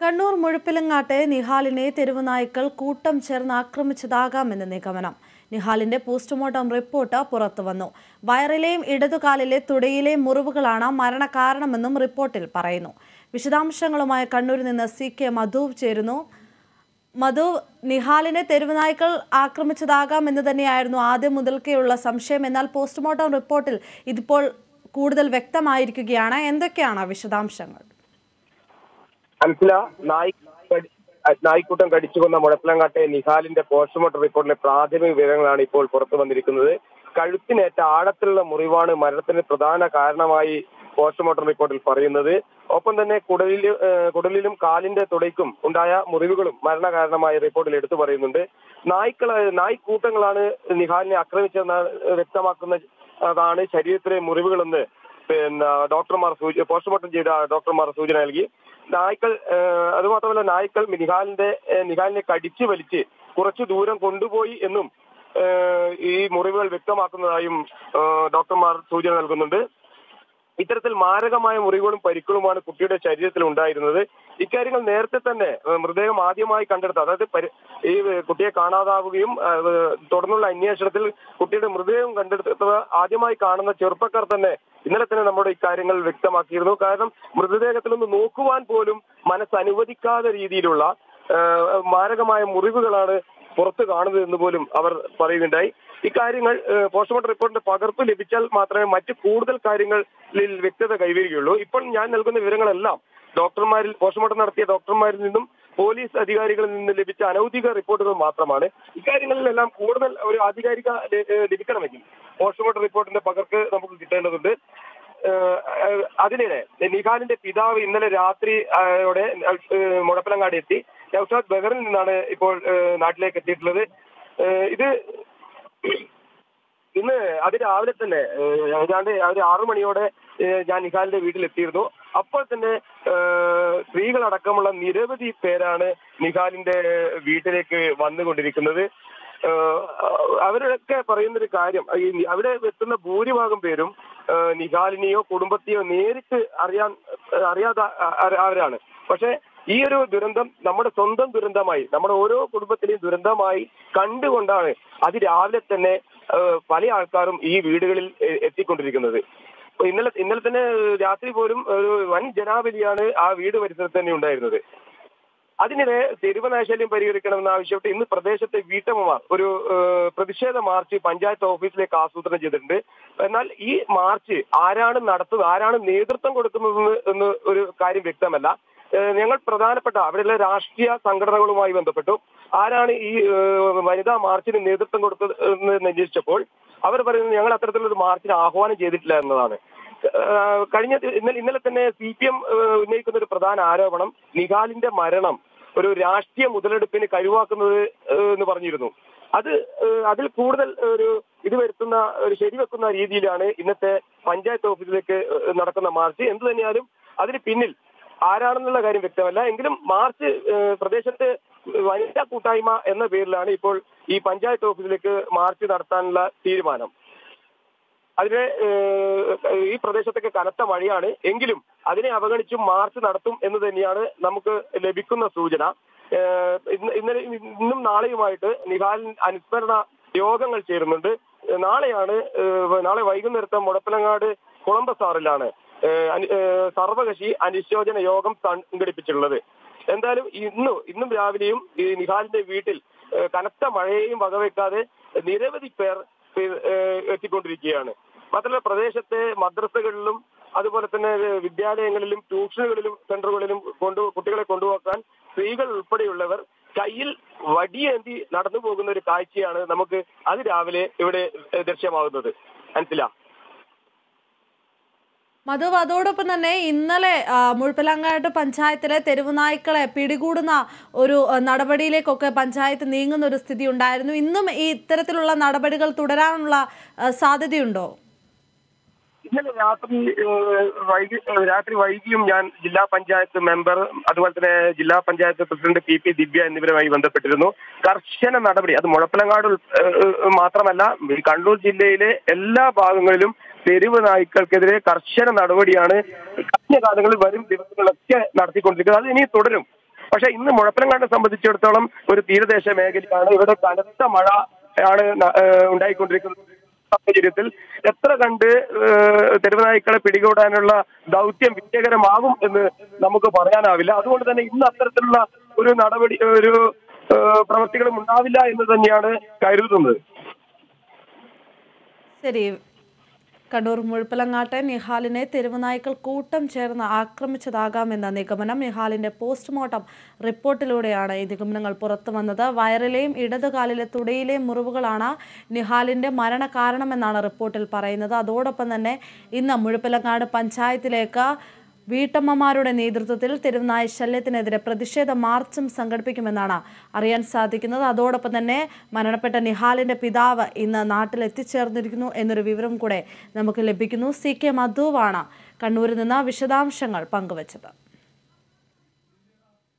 കണ്ണൂർ മുഴപ്പിലങ്ങാട്ടെ നിഹാലിനെ തെരുവുനായ്ക്കൾ കൂട്ടം ചേർന്ന് ആക്രമിച്ചതാകാമെന്ന് നിഗമനം. നിഹാലിന്റെ പോസ്റ്റ്മോർട്ടം റിപ്പോർട്ട് പുറത്തുവന്നു. വയറിലെയും ഇടതുകാലിലെ തുടയിലെ മുറിവുകളാണ് മരണകാരണമെന്നും റിപ്പോർട്ടിൽ പറയുന്നു. വിശദാംശങ്ങളുമായി കണ്ണൂരിൽ നിന്ന് CK മധു ചേരുന്നു. മധു, നിഹാലിനെ തെരുവുനായ്ക്കൾ ആക്രമിച്ചതാകാമെന്ന് തന്നെയായിരുന്നു ആദ്യം മുതൽക്കേയുള്ള സംശയം. എന്നാൽ പോസ്റ്റ്മോർട്ടം റിപ്പോർട്ടിൽ ഇതിപ്പോൾ കൂടുതൽ വ്യക്തമായിരിക്കുകയാണ്. എന്തൊക്കെയാണ് വിശദാംശങ്ങൾ? നായ്ക്കൂട്ടം കടിച്ചുകൊന്ന മുഴപ്പിലങ്ങാട്ടെ നിഹാലിന്റെ പോസ്റ്റ്മോർട്ടം റിപ്പോർട്ടിലെ പ്രാഥമിക വിവരങ്ങളാണ് ഇപ്പോൾ പുറത്തു വന്നിരിക്കുന്നത്. കഴുത്തിനേറ്റ ആഴത്തിലുള്ള മുറിവാണ് മരണത്തിന് പ്രധാന കാരണമായി പോസ്റ്റ്മോർട്ടം റിപ്പോർട്ടിൽ പറയുന്നത്. ഒപ്പം തന്നെ കുടലിലും കാലിന്റെ തുടയ്ക്കും ഉണ്ടായ മുറിവുകളും മരണകാരണമായി റിപ്പോർട്ടിൽ എടുത്തു പറയുന്നുണ്ട്. നായ്ക്കൂട്ടങ്ങളാണ് നിഹാലിനെ ആക്രമിച്ചതെന്ന് വ്യക്തമാക്കുന്നതാണ് ശരീരത്തിലെ മുറിവുകളെന്ന് ഡോക്ടർമാർ പോസ്റ്റ്മോർട്ടം ചെയ്ത ഡോക്ടർമാർ സൂചന നൽകി. അതുമാത്രമല്ല നായ്ക്കൾ നിഹാലിനെ കടിച്ചു വലിച്ച് കുറച്ചു ദൂരം കൊണ്ടുപോയി എന്നും ഈ മുറിവുകൾ വ്യക്തമാക്കുന്നതായും ഡോക്ടർമാർ സൂചന നൽകുന്നുണ്ട്. ഇത്തരത്തിൽ മാരകമായ മുറിവുകളും പരിക്കുകളുമാണ് കുട്ടിയുടെ ശരീരത്തിൽ ഉണ്ടായിരുന്നത്. ഇക്കാര്യങ്ങൾ നേരത്തെ തന്നെ മൃതദേഹം ആദ്യമായി കണ്ടെടുത്ത, അതായത് ഈ കുട്ടിയെ കാണാതാവുകയും തുടർന്നുള്ള അന്വേഷണത്തിൽ കുട്ടിയുടെ മൃതദേഹം കണ്ടെടുത്തത് ആദ്യമായി കാണുന്ന ചെറുപ്പക്കാർ തന്നെ ഇന്നലെ തന്നെ നമ്മുടെ ഇക്കാര്യങ്ങൾ വ്യക്തമാക്കിയിരുന്നു. കാരണം മൃതദേഹത്തിലൊന്ന് നോക്കുവാൻ പോലും മനസ്സനുവദിക്കാത്ത രീതിയിലുള്ള മാരകമായ മുറിവുകളാണ് പുറത്ത് കാണുന്നത് എന്ന് പോലും അവർ പറയുന്നുണ്ടായി. ഇക്കാര്യങ്ങൾ പോസ്റ്റ്മോർട്ടം റിപ്പോർട്ടിന്റെ പകർപ്പ് ലഭിച്ചാൽ മാത്രമേ മറ്റ് കൂടുതൽ കാര്യങ്ങളിൽ വ്യക്തത കൈവരികയുള്ളൂ. ഇപ്പോൾ ഞാൻ നൽകുന്ന വിവരങ്ങളെല്ലാം പോസ്റ്റ്മോർട്ടം നടത്തിയ ഡോക്ടർമാരിൽ നിന്നും പോലീസ് അധികാരികളിൽ നിന്ന് ലഭിച്ച അനൌദ്യോഗിക റിപ്പോർട്ടുകൾ മാത്രമാണ്. ഇക്കാര്യങ്ങളിലെല്ലാം കൂടുതൽ ഒരു ആധികാരിക ലഭിക്കണമെങ്കിൽ പോസ്റ്റ്മോർട്ടം റിപ്പോർട്ടിന്റെ പകർപ്പ് നമുക്ക് കിട്ടേണ്ടതുണ്ട്. അതിനിടെ നിഹാലിന്റെ പിതാവ് ഇന്നലെ രാത്രിയോടെ മുഴപ്പിലങ്ങാട് എത്തി. നൗഷാദ് ബഹറിൽ നിന്നാണ് ഇപ്പോൾ നാട്ടിലേക്ക് എത്തിയിട്ടുള്ളത്. ഇന്ന് അതിരാവിലെ തന്നെ ഏതാണ്ട് ഒരു 6 മണിയോടെ ഞാൻ നിഹാലിന്റെ വീട്ടിലെത്തിയിരുന്നു. അപ്പോൾ തന്നെ സ്ത്രീകളടക്കമുള്ള നിരവധി പേരാണ് നിഹാലിന്റെ വീട്ടിലേക്ക് വന്നുകൊണ്ടിരിക്കുന്നത്. അവരൊക്കെ പറയുന്നൊരു കാര്യം, അവിടെ എത്തുന്ന ഭൂരിഭാഗം പേരും നിഹാലിനെയോ കുടുംബത്തെയോ നേരിട്ട് അറിയാത്തവരാണ്. പക്ഷെ ഈ ഒരു ദുരന്തം നമ്മുടെ സ്വന്തം ദുരന്തമായി, നമ്മുടെ ഓരോ കുടുംബത്തിലെയും ദുരന്തമായി കണ്ടുകൊണ്ടാണ് അതിരാവിലെ തന്നെ പല ആൾക്കാരും ഈ വീടുകളിൽ എത്തിക്കൊണ്ടിരിക്കുന്നത്. ഇന്നലെ തന്നെ രാത്രി പോലും ഒരു വൻ ജനാവലിയാണ് ആ വീട് പരിസരത്ത് തന്നെ ഉണ്ടായിരുന്നത്. അതിനിടെ തെരുവ് നൈശല്യം പരിഹരിക്കണമെന്ന് ആവശ്യപ്പെട്ട് ഇന്ന് പ്രദേശത്തെ വീട്ടമ്മമാർ ഒരു പ്രതിഷേധ മാർച്ച് പഞ്ചായത്ത് ഓഫീസിലേക്ക് ആസൂത്രണം ചെയ്തിട്ടുണ്ട്. എന്നാൽ ഈ മാർച്ച് ആരാണ് നടത്തുന്നത്, ആരാണ് നേതൃത്വം കൊടുക്കുന്നത് എന്ന് ഒരു കാര്യം വ്യക്തമല്ല. ഞങ്ങൾ പ്രധാനപ്പെട്ട അവിടെയുള്ള രാഷ്ട്രീയ സംഘടനകളുമായി ബന്ധപ്പെട്ടു ആരാണ് ഈ വനിതാ മാർച്ചിന് നേതൃത്വം കൊടുത്തതെന്ന് അന്വേഷിച്ചപ്പോൾ അവർ പറയുന്നത് ഞങ്ങൾ അത്തരത്തിലൊരു മാർച്ചിന് ആഹ്വാനം ചെയ്തിട്ടില്ല എന്നതാണ്. ഇന്നലെ തന്നെ CPM ഉന്നയിക്കുന്ന ഒരു പ്രധാന ആരോപണം നിഹാലിന്റെ മരണം ഒരു രാഷ്ട്രീയ മുതലെടുപ്പിന് കഴിവാക്കുന്നത് എന്ന് പറഞ്ഞിരുന്നു. അതിൽ കൂടുതൽ ഇത് വരുത്തുന്ന ശരിവെക്കുന്ന രീതിയിലാണ് ഇന്നത്തെ പഞ്ചായത്ത് ഓഫീസിലേക്ക് നടക്കുന്ന മാർച്ച്. എന്തു തന്നെയാലും അതിന് പിന്നിൽ ആരാണെന്നുള്ള കാര്യം വ്യക്തമല്ല. എങ്കിലും മാർച്ച് പ്രദേശത്ത് വനിതാ കൂട്ടായ്മ എന്ന പേരിലാണ് ഇപ്പോൾ ഈ പഞ്ചായത്ത് ഓഫീസിലേക്ക് മാർച്ച് നടത്താനുള്ള തീരുമാനം. അതിന് ഈ പ്രദേശത്തൊക്കെ കനത്ത മഴയാണ്. എങ്കിലും അതിനെ അവഗണിച്ചും മാർച്ച് നടത്തും എന്ന് തന്നെയാണ് നമുക്ക് ലഭിക്കുന്ന സൂചന. ഇന്നും നാളെയുമായിട്ട് നിഹാൽ അനുസ്മരണ യോഗങ്ങൾ ചേരുന്നുണ്ട്. നാളെ വൈകുന്നേരത്തെ മുഴപ്പിലങ്ങാട് കുളമ്പസാറിലാണ് സർവകക്ഷി അനുശോചന യോഗം സംഘടിപ്പിച്ചിട്ടുള്ളത്. എന്തായാലും ഇന്നും രാവിലെയും ഈ നിഹാലിന്റെ വീട്ടിൽ കനത്ത മഴയെയും വകവെക്കാതെ നിരവധി പേർ എത്തിക്കൊണ്ടിരിക്കുകയാണ്. മാത്രമല്ല പ്രദേശത്തെ മദ്രസകളിലും അതുപോലെ തന്നെ വിദ്യാലയങ്ങളിലും ട്യൂഷനുകളിലും സെന്ററുകളിലും കുട്ടികളെ കൊണ്ടുപോകാൻ സ്ത്രീകൾ ഉൾപ്പെടെയുള്ളവർ കയ്യിൽ വടിയേന്തി നടന്നു പോകുന്ന ഒരു കാഴ്ചയാണ് നമുക്ക് അതിരാവിലെ ഇവിടെ ദൃശ്യമാകുന്നത്. അൻസില. മധു, അതോടൊപ്പം തന്നെ ഇന്നലെ മുഴപ്പിലങ്ങാട് പഞ്ചായത്തിലെ തെരുവുനായ്ക്കളെ പിടികൂടുന്ന ഒരു നടപടിയിലേക്കൊക്കെ പഞ്ചായത്ത് നീങ്ങുന്ന ഒരു സ്ഥിതി ഉണ്ടായിരുന്നു. ഇന്നും ഈ ഇത്തരത്തിലുള്ള നടപടികൾ തുടരാനുള്ള സാധ്യതയുണ്ടോ? ഇന്നലെ രാത്രി വൈകിയും ഞാൻ ജില്ലാ പഞ്ചായത്ത് മെമ്പർ അതുപോലെ തന്നെ ജില്ലാ പഞ്ചായത്ത് പ്രസിഡന്റ് PP ദിവ്യ എന്നിവരുമായി ബന്ധപ്പെട്ടിരുന്നു. കർശന നടപടി, അത് മുഴപ്പിലങ്ങാട് മാത്രമല്ല കണ്ണൂർ ജില്ലയിലെ എല്ലാ ഭാഗങ്ങളിലും തെരുവ് നായ്ക്കൾക്കെതിരെ കർശന നടപടിയാണ് കഴിഞ്ഞ കാലങ്ങളിൽ വരും ദിവസങ്ങളൊക്കെ നടത്തിക്കൊണ്ടിരിക്കുന്നത്. അത് ഇനി തുടരും. പക്ഷേ ഇന്ന് മുഴപ്പിലങ്ങാടിനെ സംബന്ധിച്ചിടത്തോളം ഒരു തീരദേശ മേഖലയാണ്. ഇവിടെ കനത്ത മഴ ആണ് ഉണ്ടായിക്കൊണ്ടിരിക്കുന്നത്. സാഹചര്യത്തിൽ എത്ര കണ്ട് തെരുവുനായ്ക്കളെ പിടികൂടാനുള്ള ദൗത്യം വിജയകരമാകും എന്ന് നമുക്ക് പറയാനാവില്ല. അതുകൊണ്ട് തന്നെ ഇന്ന് അത്തരത്തിലുള്ള ഒരു നടപടി പ്രവൃത്തികളും ഉണ്ടാവില്ല എന്ന് തന്നെയാണ് കരുതുന്നത്. ശരി, കണ്ണൂർ മുഴപ്പിലങ്ങാട്ടെ നിഹാലിനെ തെരുവുനായ്ക്കൾ കൂട്ടം ചേർന്ന് ആക്രമിച്ചതാകാമെന്ന നിഗമനം നിഹാലിന്റെ പോസ്റ്റ്മോർട്ടം റിപ്പോർട്ടിലൂടെയാണ് ഈ നിഗമനങ്ങൾ പുറത്തു വന്നത്. വയറിലെയും ഇടതുകാലിലെ തുടയിലെയും മുറിവുകളാണ് നിഹാലിന്റെ മരണകാരണമെന്നാണ് റിപ്പോർട്ടിൽ പറയുന്നത്. അതോടൊപ്പം തന്നെ ഇന്ന് മുഴപ്പിലങ്ങാട് പഞ്ചായത്തിലേക്ക് വീട്ടമ്മമാരുടെ നേതൃത്വത്തിൽ തെരുവുനായ ശല്യത്തിനെതിരെ പ്രതിഷേധ മാർച്ചും സംഘടിപ്പിക്കുമെന്നാണ് അറിയാൻ സാധിക്കുന്നത്. അതോടൊപ്പം തന്നെ മരണപ്പെട്ട നിഹാലിന്റെ പിതാവ് ഇന്ന് നാട്ടിൽ എത്തിച്ചേർന്നിരിക്കുന്നു എന്നൊരു വിവരം കൂടെ നമുക്ക് ലഭിക്കുന്നു. CK മധുവാണ് കണ്ണൂരിൽ നിന്ന് വിശദാംശങ്ങൾ പങ്കുവച്ചത്.